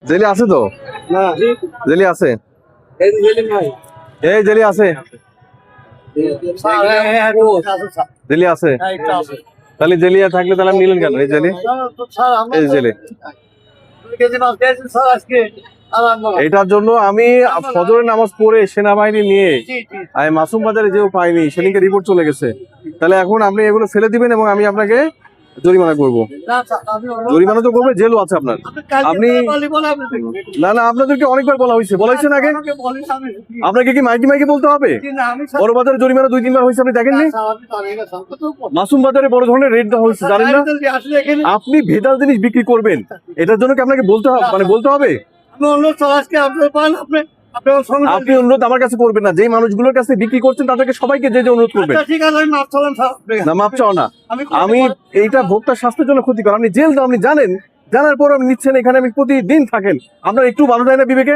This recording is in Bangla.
জেলি আছে তো? না জেলি আছে, এই জেলি নাই এই জেলি আছে, জেলি আছে। তাহলে জেলি থাকলে তাহলে আপনি নিলেন কেন এই জেলি? এই জেলি এটার জন্য আমি ফজরের নামাজ পড়ে সেনাবাহিনী নিয়ে আমি মাসুম বাজারে যেও পাইনি, সেদিনকে রিপোর্ট চলে গেছে। তাহলে এখন আপনি এগুলো ফেলে দিবেন এবং আমি আপনাকে জরিমানা করবো। জরিমানা তো করবে, জেলও আছে আপনার। আপনি না না, আপনাদেরকে অনেকবার বলা হয়েছে, বলাইছেন আগে। আপনাকে কি মাইকি মাইকি বলতে হবে? বড় বাজারে জরিমানা 2-3 বার হয়েছে, আপনি দেখেননি? মাসুম বাজারে বড় ধরনের রেট দেওয়া হয়েছে, জানেন না? আপনি ভেজাল জিনিস বিক্রি করবেন, এটার জন্য কি আপনাকে বলতে হবে, মানে বলতে হবে? আপনি অনুরোধ আমার কাছে করবেন না, যেই মানুষগুলোর কাছে বিক্রি করছেন তাদেরকে সবাইকে যে অনুরোধ করবেন। না, মাপ চাও না। আমি এইটা ভোক্তা স্বাস্থ্যের জন্য ক্ষতিকর। আপনি জেল দাও, আপনি জানেন, জানার পর আপনি নিচ্ছেন, এখানে আমি প্রতিদিন থাকেন, আপনার একটু ভালো যায় না বিবেকে?